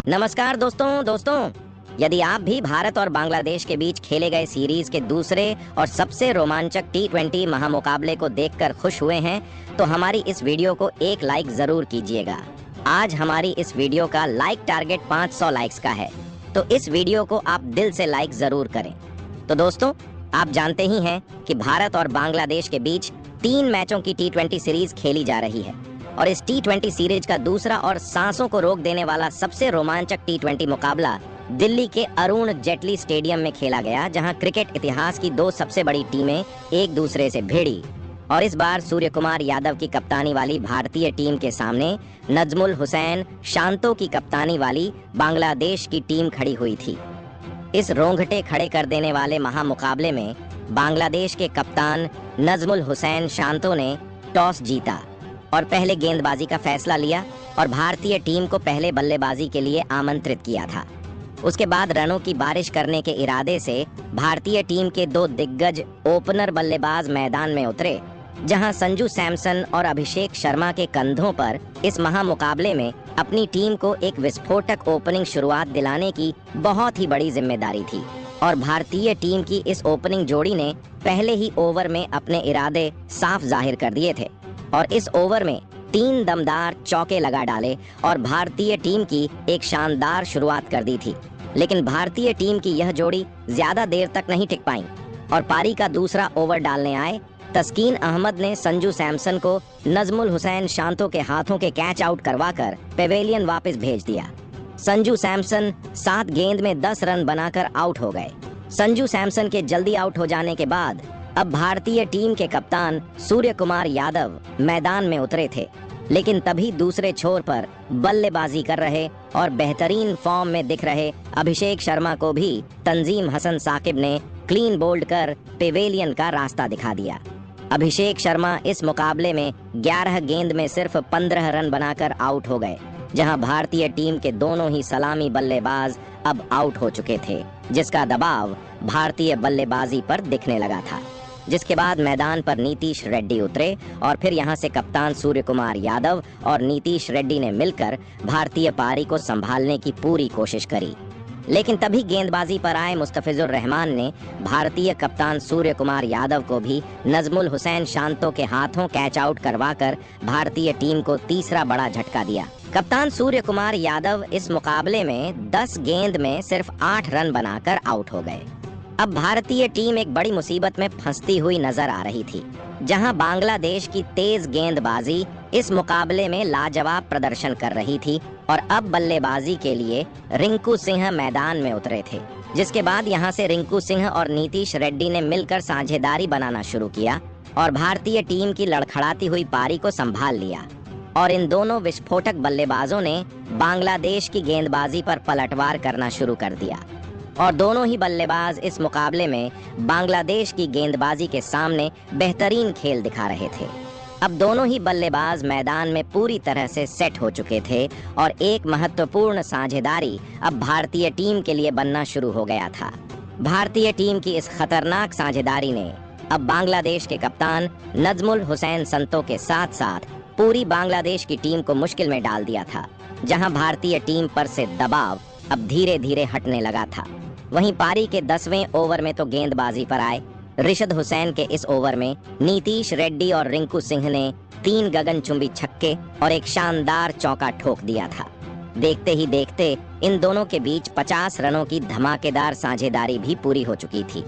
नमस्कार दोस्तों यदि आप भी भारत और बांग्लादेश के बीच खेले गए सीरीज के दूसरे और सबसे रोमांचक T20 महामुकाबले को देखकर खुश हुए हैं तो हमारी इस वीडियो को एक लाइक जरूर कीजिएगा। आज हमारी इस वीडियो का लाइक टारगेट 500 लाइक्स का है, तो इस वीडियो को आप दिल से लाइक जरूर करें। तो दोस्तों, आप जानते ही हैं कि भारत और बांग्लादेश के बीच 3 मैचों की T20 सीरीज खेली जा रही है और इस T20 सीरीज का दूसरा और सांसों को रोक देने वाला सबसे रोमांचक T20 मुकाबला दिल्ली के अरुण जेटली स्टेडियम में खेला गया, जहां क्रिकेट इतिहास की 2 सबसे बड़ी टीमें एक दूसरे से भिड़ी। और इस बार सूर्य कुमार यादव की कप्तानी वाली भारतीय टीम के सामने नजमुल हुसैन शांतो की कप्तानी वाली बांग्लादेश की टीम खड़ी हुई थी। इस रोंगटे खड़े कर देने वाले महामुकाबले में बांग्लादेश के कप्तान नजमुल हुसैन शांतो ने टॉस जीता और पहले गेंदबाजी का फैसला लिया और भारतीय टीम को पहले बल्लेबाजी के लिए आमंत्रित किया था। उसके बाद रनों की बारिश करने के इरादे से भारतीय टीम के 2 दिग्गज ओपनर बल्लेबाज मैदान में उतरे, जहां संजू सैमसन और अभिषेक शर्मा के कंधों पर इस महामुकाबले में अपनी टीम को एक विस्फोटक ओपनिंग शुरुआत दिलाने की बहुत ही बड़ी जिम्मेदारी थी। और भारतीय टीम की इस ओपनिंग जोड़ी ने पहले ही ओवर में अपने इरादे साफ जाहिर कर दिए थे और इस ओवर में 3 दमदार चौके लगा डाले और भारतीय टीम की एक शानदार शुरुआत कर दी थी। लेकिन भारतीय टीम की यह जोड़ी ज्यादा देर तक नहीं टिक पाई और पारी का दूसरा ओवर डालने आए तस्कीन अहमद ने संजू सैमसन को नजमुल हुसैन शांतो के हाथों के कैच आउट करवाकर पेवेलियन वापस भेज दिया। संजू सैमसन 7 गेंद में 10 रन बनाकर आउट हो गए। संजू सैमसन के जल्दी आउट हो जाने के बाद अब भारतीय टीम के कप्तान सूर्य कुमार यादव मैदान में उतरे थे, लेकिन तभी दूसरे छोर पर बल्लेबाजी कर रहे और बेहतरीन फॉर्म में दिख रहे अभिषेक शर्मा को भी तंजीम हसन साकिब ने क्लीन बोल्ड कर पेवेलियन का रास्ता दिखा दिया। अभिषेक शर्मा इस मुकाबले में 11 गेंद में सिर्फ 15 रन बनाकर आउट हो गए, जहां भारतीय टीम के दोनों ही सलामी बल्लेबाज अब आउट हो चुके थे, जिसका दबाव भारतीय बल्लेबाजी पर दिखने लगा था। जिसके बाद मैदान पर नीतीश रेड्डी उतरे और फिर यहां से कप्तान सूर्य कुमार यादव और नीतीश रेड्डी ने मिलकर भारतीय पारी को संभालने की पूरी कोशिश करी। लेकिन तभी गेंदबाजी पर आए मुस्तफिजुर रहमान ने भारतीय कप्तान सूर्य कुमार यादव को भी नजमुल हुसैन शांतो के हाथों कैच आउट करवाकर भारतीय टीम को तीसरा बड़ा झटका दिया। कप्तान सूर्य कुमार यादव इस मुकाबले में 10 गेंद में सिर्फ 8 रन बनाकर आउट हो गए। अब भारतीय टीम एक बड़ी मुसीबत में फंसती हुई नजर आ रही थी, जहां बांग्लादेश की तेज गेंदबाजी इस मुकाबले में लाजवाब प्रदर्शन कर रही थी और अब बल्लेबाजी के लिए रिंकू सिंह मैदान में उतरे थे। जिसके बाद यहां से रिंकू सिंह और नीतीश रेड्डी ने मिलकर साझेदारी बनाना शुरू किया और भारतीय टीम की लड़खड़ाती हुई पारी को संभाल लिया। और इन दोनों विस्फोटक बल्लेबाजों ने बांग्लादेश की गेंदबाजी पर पलटवार करना शुरू कर दिया और दोनों ही बल्लेबाज इस मुकाबले में बांग्लादेश की गेंदबाजी के सामने बेहतरीन खेल दिखा रहे थे। अब दोनों ही बल्लेबाज मैदान में पूरी तरह से सेट हो चुके थे और एक महत्वपूर्ण साझेदारी अब भारतीय टीम के लिए बनना शुरू हो गया था। भारतीय टीम की इस खतरनाक साझेदारी ने अब बांग्लादेश के कप्तान नजमुल हुसैन शांतो के साथ साथ पूरी बांग्लादेश की टीम को मुश्किल में डाल दिया था, जहां भारतीय टीम पर से दबाव अब धीरे धीरे हटने लगा था। वहीं पारी के 10वें ओवर में तो गेंदबाजी पर आए रिशद हुसैन के इस ओवर में नीतीश रेड्डी और रिंकू सिंह ने 3 गगनचुंबी छक्के और एक शानदार चौका ठोक दिया था। देखते ही देखते इन दोनों के बीच 50 रनों की धमाकेदार साझेदारी भी पूरी हो चुकी थी।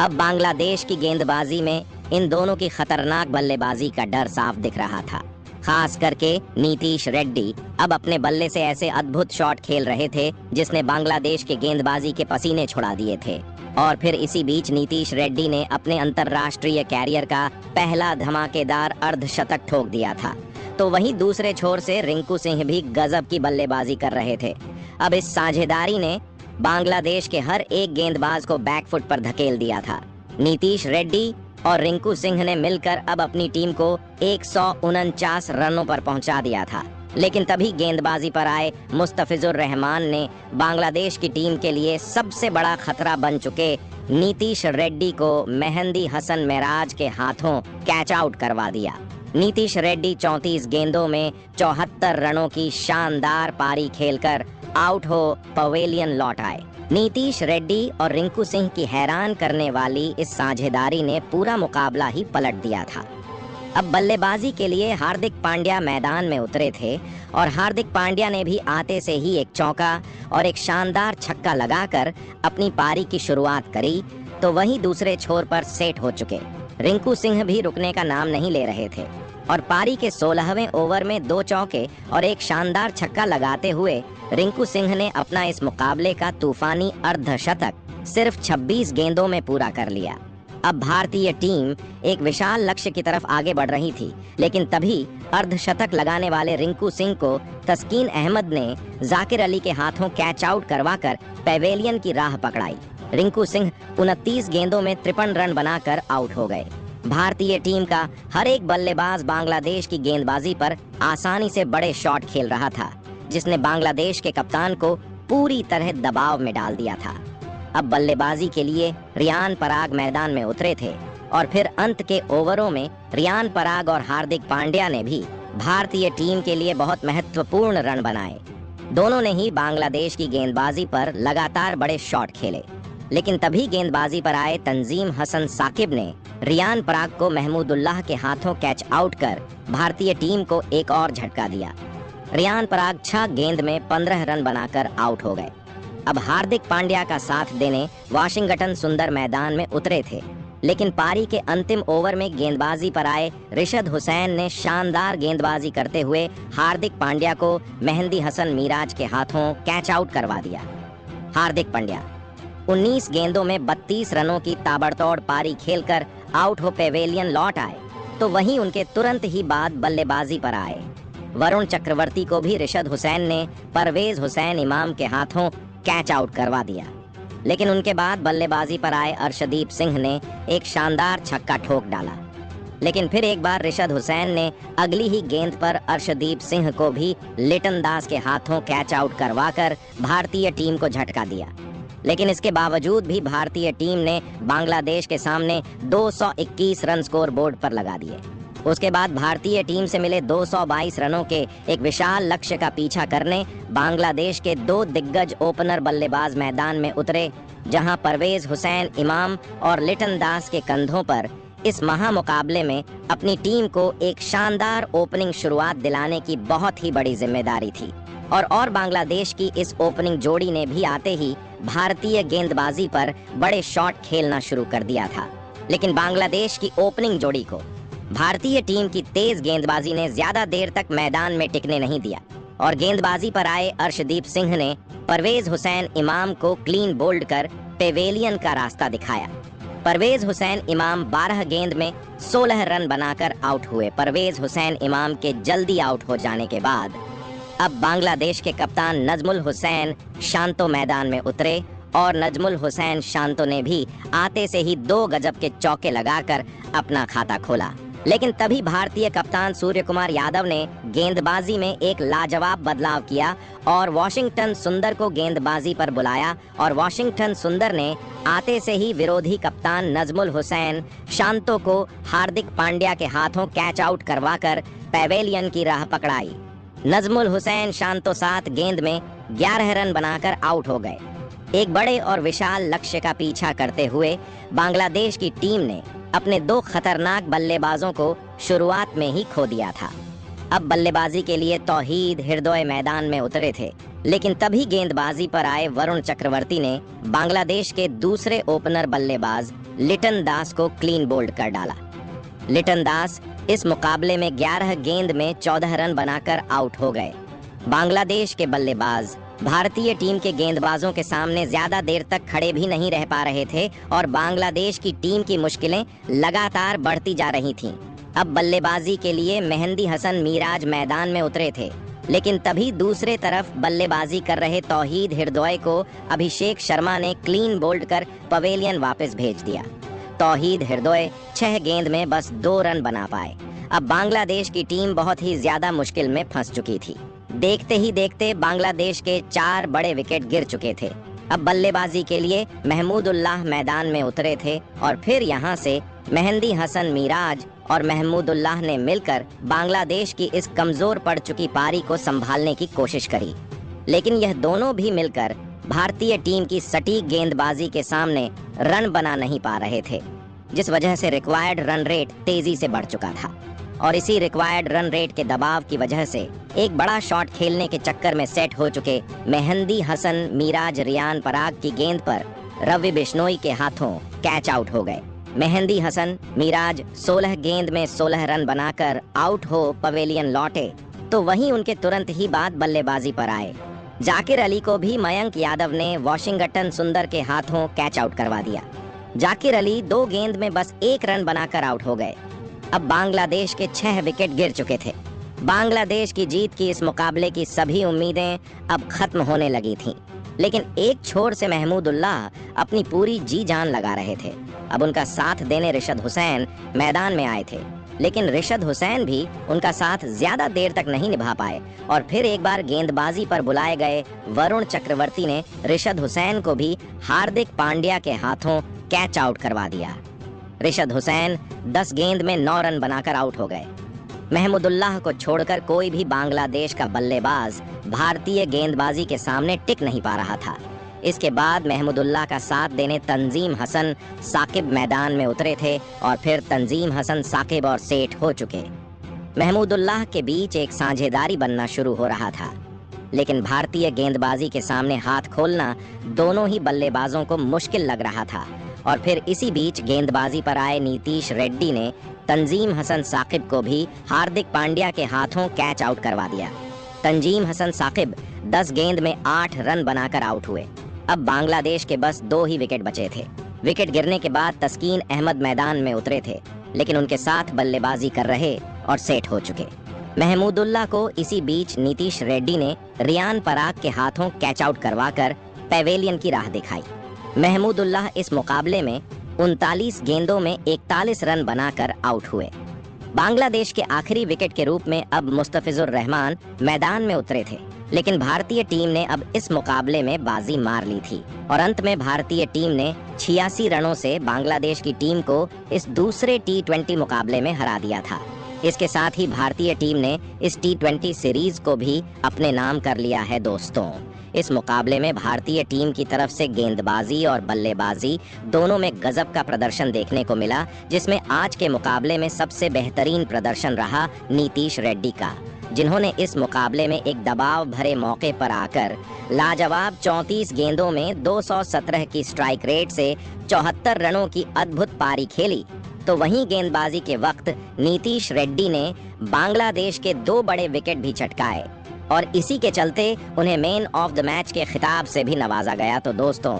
अब बांग्लादेश की गेंदबाजी में इन दोनों की खतरनाक बल्लेबाजी का डर साफ दिख रहा था। खास करके नीतीश रेड्डी अब अपने बल्ले से ऐसे अद्भुत शॉट खेल रहे थे जिसने बांग्लादेश के गेंदबाजी के पसीने छुड़ा दिए थे। और फिर इसी बीच नीतीश रेड्डी ने अपने अंतर्राष्ट्रीय कैरियर का पहला धमाकेदार अर्धशतक ठोक दिया था। तो वहीं दूसरे छोर से रिंकू सिंह भी गजब की बल्लेबाजी कर रहे थे। अब इस साझेदारी ने बांग्लादेश के हर एक गेंदबाज को बैकफुट पर धकेल दिया था। नीतीश रेड्डी और रिंकू सिंह ने मिलकर अब अपनी टीम को 149 रनों पर पहुंचा दिया था। लेकिन तभी गेंदबाजी पर आए मुस्तफिजुर रहमान ने बांग्लादेश की टीम के लिए सबसे बड़ा खतरा बन चुके नीतीश रेड्डी को मेहंदी हसन मेराज के हाथों कैच आउट करवा दिया नीतीश रेड्डी 34 गेंदों में 74 रनों की शानदार पारी खेलकर आउट हो पवेलियन लौट आए। नीतीश रेड्डी और रिंकू सिंह की हैरान करने वाली इस साझेदारी ने पूरा मुकाबला ही पलट दिया था। अब बल्लेबाजी के लिए हार्दिक पांड्या मैदान में उतरे थे और हार्दिक पांड्या ने भी आते से ही एक चौका और एक शानदार छक्का लगाकर अपनी पारी की शुरुआत करी, तो वहीं दूसरे छोर पर सेट हो चुके रिंकू सिंह भी रुकने का नाम नहीं ले रहे थे और पारी के 16वें ओवर में 2 चौके और एक शानदार छक्का लगाते हुए रिंकू सिंह ने अपना इस मुकाबले का तूफानी अर्धशतक सिर्फ 26 गेंदों में पूरा कर लिया। अब भारतीय टीम एक विशाल लक्ष्य की तरफ आगे बढ़ रही थी, लेकिन तभी अर्धशतक लगाने वाले रिंकू सिंह को तस्कीन अहमद ने जाकिर अली के हाथों कैच आउट करवाकर पवेलियन की राह पकड़ाई। रिंकू सिंह 29 गेंदों में 53 रन बनाकर आउट हो गए। भारतीय टीम का हर एक बल्लेबाज बांग्लादेश की गेंदबाजी पर आसानी से बड़े शॉट खेल रहा था, जिसने बांग्लादेश के कप्तान को पूरी तरह दबाव में डाल दिया था। अब बल्लेबाजी के लिए रियान पराग मैदान में उतरे थे और फिर अंत के ओवरों में रियान पराग और हार्दिक पांड्या ने भी भारतीय टीम के लिए बहुत महत्वपूर्ण रन बनाए। दोनों ने ही बांग्लादेश की गेंदबाजी पर लगातार बड़े शॉट खेले, लेकिन तभी गेंदबाजी पर आए तंजीम हसन साकिब ने रियान पराग को महमूदुल्लाह के हाथों कैच आउट कर भारतीय टीम को एक और झटका दिया। रियान पराग 6 गेंद में 15 रन बनाकर आउट हो गए। अब हार्दिक पांड्या का साथ देने वाशिंगटन सुंदर मैदान में उतरे थे, लेकिन पारी के अंतिम ओवर में गेंदबाजी पर आए रिशद हुसैन ने शानदार गेंदबाजी करते हुए हार्दिक पांड्या को मेहंदी हसन मिराज के हाथों कैच आउट करवा दिया। हार्दिक पांड्या 19 गेंदों में 32 रनों की ताबड़तोड़ पारी खेलकर आउट हो पवेलियन लौट आए, तो वहीं उनके तुरंत ही बाद बल्लेबाजी पर आए वरुण चक्रवर्ती को भी रिशद हुसैन ने परवेज हुसैन इमाम के हाथों कैच आउट करवा दिया। लेकिन उनके बाद बल्लेबाजी पर आए अर्शदीप सिंह ने एक शानदार छक्का ठोक डाला, लेकिन फिर एक बार रिशद हुसैन ने अगली ही गेंद पर अर्शदीप सिंह को भी लिटन दास के हाथों कैच आउट करवाकर भारतीय टीम को झटका दिया। लेकिन इसके बावजूद भी भारतीय टीम ने बांग्लादेश के सामने 221 रन स्कोर बोर्ड पर लगा दिए। उसके बाद भारतीय टीम से मिले 222 रनों के एक विशाल लक्ष्य का पीछा करने बांग्लादेश के 2 दिग्गज ओपनर बल्लेबाज मैदान में उतरे, जहां परवेज हुसैन इमाम और लिटन दास के कंधों पर इस महामुकाबले में अपनी टीम को एक शानदार ओपनिंग शुरुआत दिलाने की बहुत ही बड़ी जिम्मेदारी थी। और बांग्लादेश की इस ओपनिंग जोड़ी ने भी आते ही भारतीय गेंदबाजी पर बड़े शॉट खेलना शुरू कर दिया था। लेकिन बांग्लादेश की ओपनिंग जोड़ी को भारतीय टीम की तेज गेंदबाजी ने ज्यादा देर तक मैदान में टिकने नहीं दिया और गेंदबाजी पर आए अर्शदीप सिंह ने परवेज हुसैन इमाम को क्लीन बोल्ड कर पवेलियन का रास्ता दिखाया। परवेज हुसैन इमाम 12 गेंद में 16 रन बनाकर आउट हुए। परवेज हुसैन इमाम के जल्दी आउट हो जाने के बाद अब बांग्लादेश के कप्तान नजमुल हुसैन शांतो मैदान में उतरे और नजमुल हुसैन शांतो ने भी आते से ही 2 गजब के चौके लगाकर अपना खाता खोला। लेकिन तभी भारतीय कप्तान सूर्य कुमार यादव ने गेंदबाजी में एक लाजवाब बदलाव किया और वाशिंगटन सुंदर को गेंदबाजी पर बुलाया और वाशिंगटन सुंदर ने आते से ही विरोधी कप्तान नजमुल हुसैन शांतो को हार्दिक पांड्या के हाथों कैच आउट करवाकर पवेलियन की राह पकड़ाई। नजमुल हुसैन शांतो 7 गेंद में 11 रन बनाकर आउट हो गए। एक बड़े और विशाल लक्ष्य का पीछा करते हुए बांग्लादेश की टीम ने अपने 2 खतरनाक बल्लेबाजों को शुरुआत में ही खो दिया था। अब बल्लेबाजी के लिए तौहीद हृदय मैदान में उतरे थे, लेकिन तभी गेंदबाजी पर आए वरुण चक्रवर्ती ने बांग्लादेश के दूसरे ओपनर बल्लेबाज लिटन दास को क्लीन बोल्ड कर डाला। लिटन दास इस मुकाबले में 11 गेंद में 14 रन बनाकर आउट हो गए। बांग्लादेश के बल्लेबाज भारतीय टीम के गेंदबाजों के सामने ज्यादा देर तक खड़े भी नहीं रह पा रहे थे और बांग्लादेश की टीम की मुश्किलें लगातार बढ़ती जा रही थीं। अब बल्लेबाजी के लिए मेहंदी हसन मिराज मैदान में उतरे थे, लेकिन तभी दूसरे तरफ बल्लेबाजी कर रहे तौहीद हृदय को अभिषेक शर्मा ने क्लीन बोल्ड कर पवेलियन वापस भेज दिया। तौहीद हृदय 6 गेंद में बस 2 रन बना पाए। अब बांग्लादेश की टीम बहुत ही ज्यादा मुश्किल में फंस चुकी थी। देखते ही देखते बांग्लादेश के 4 बड़े विकेट गिर चुके थे। अब बल्लेबाजी के लिए महमूदुल्लाह मैदान में उतरे थे और फिर यहां से मेहंदी हसन मिराज और महमूदुल्लाह ने मिलकर बांग्लादेश की इस कमजोर पड़ चुकी पारी को संभालने की कोशिश करी, लेकिन यह दोनों भी मिलकर भारतीय टीम की सटीक गेंदबाजी के सामने रन बना नहीं पा रहे थे, जिस वजह से रिक्वायर्ड रन रेट तेजी से बढ़ चुका था। और इसी रिक्वायर्ड रन रेट के दबाव की वजह से एक बड़ा शॉट खेलने के चक्कर में सेट हो चुके मेहंदी हसन मिराज रियान पराग की गेंद पर रवि बिश्नोई के हाथों कैच आउट हो गए। मेहंदी हसन मिराज 16 गेंद में 16 रन बनाकर आउट हो पवेलियन लौटे, तो वहीं उनके तुरंत ही बाद बल्लेबाजी पर आए जाकिर अली को भी मयंक यादव ने वॉशिंगटन सुंदर के हाथों कैच आउट करवा दिया। जाकिर अली 2 गेंद में बस 1 रन बनाकर आउट हो गए। अब बांग्लादेश के 6 विकेट गिर चुके थे। बांग्लादेश की जीत की इस मुकाबले की सभी उम्मीदें अब खत्म होने लगी थीं। लेकिन एक छोर से महमूदुल्लाह अपनी पूरी जी जान लगा रहे थे। अब उनका साथ देने रिशद हुसैन मैदान में आए थे, लेकिन रिशद हुसैन भी उनका साथ ज्यादा देर तक नहीं निभा पाए और फिर एक बार गेंदबाजी पर बुलाए गए वरुण चक्रवर्ती ने रिशद हुसैन को भी हार्दिक पांड्या के हाथों कैच आउट करवा दिया। रिशद हुसैन 10 गेंद में 9 रन बनाकर आउट हो गए। महमूदुल्लाह को छोड़कर कोई भी बांग्लादेश का बल्लेबाज भारतीय गेंदबाजी के सामने टिक नहीं पा रहा था। इसके बाद महमूदुल्लाह का साथ देने तंजीम हसन साकिब मैदान में उतरे थे और फिर तंजीम हसन साकिब और सेठ हो चुके। महमूदुल्लाह के बीच एक साझेदारी बनना शुरू हो रहा था, लेकिन भारतीय गेंदबाजी के सामने हाथ खोलना दोनों ही बल्लेबाजों को मुश्किल लग रहा था। और फिर इसी बीच गेंदबाजी पर आए नीतीश रेड्डी ने तंजीम हसन साकिब को भी हार्दिक पांड्या के हाथों कैच आउट करवा दिया। तंजीम हसन साकिब 10 गेंद में 8 रन बनाकर आउट हुए। अब बांग्लादेश के बस 2 ही विकेट बचे थे। विकेट गिरने के बाद तस्कीन अहमद मैदान में उतरे थे, लेकिन उनके साथ बल्लेबाजी कर रहे और सेट हो चुके। महमूदुल्लाह को इसी बीच नीतीश रेड्डी ने रियान पराग के हाथों कैच आउट करवाकर पेवेलियन की राह दिखाई। महमूदुल्लाह इस मुकाबले में 39 गेंदों में 41 रन बनाकर आउट हुए। बांग्लादेश के आखिरी विकेट के रूप में अब मुस्तफिजुर रहमान मैदान में उतरे थे, लेकिन भारतीय टीम ने अब इस मुकाबले में बाजी मार ली थी और अंत में भारतीय टीम ने 86 रनों से बांग्लादेश की टीम को इस दूसरे T20 मुकाबले में हरा दिया था। इसके साथ ही भारतीय टीम ने इस T20 सीरीज को भी अपने नाम कर लिया है। दोस्तों, इस मुकाबले में भारतीय टीम की तरफ से गेंदबाजी और बल्लेबाजी दोनों में गजब का प्रदर्शन देखने को मिला, जिसमें आज के मुकाबले में सबसे बेहतरीन प्रदर्शन रहा नीतीश रेड्डी का, जिन्होंने इस मुकाबले में एक दबाव भरे मौके पर आकर लाजवाब 34 गेंदों में 217 की स्ट्राइक रेट से 74 रनों की अद्भुत पारी खेली। तो वहीं गेंदबाजी के वक्त नीतीश रेड्डी ने बांग्लादेश के 2 बड़े विकेट भी चटकाए और इसी के चलते उन्हें मैन ऑफ द मैच के खिताब से भी नवाजा गया। तो दोस्तों,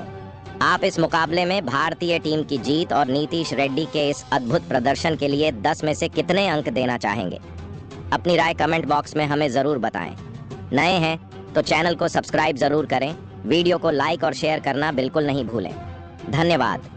आप इस मुकाबले में भारतीय टीम की जीत और नीतीश रेड्डी के इस अद्भुत प्रदर्शन के लिए 10 में से कितने अंक देना चाहेंगे? अपनी राय कमेंट बॉक्स में हमें जरूर बताएं। नए हैं तो चैनल को सब्सक्राइब जरूर करें, वीडियो को लाइक और शेयर करना बिल्कुल नहीं भूलें। धन्यवाद।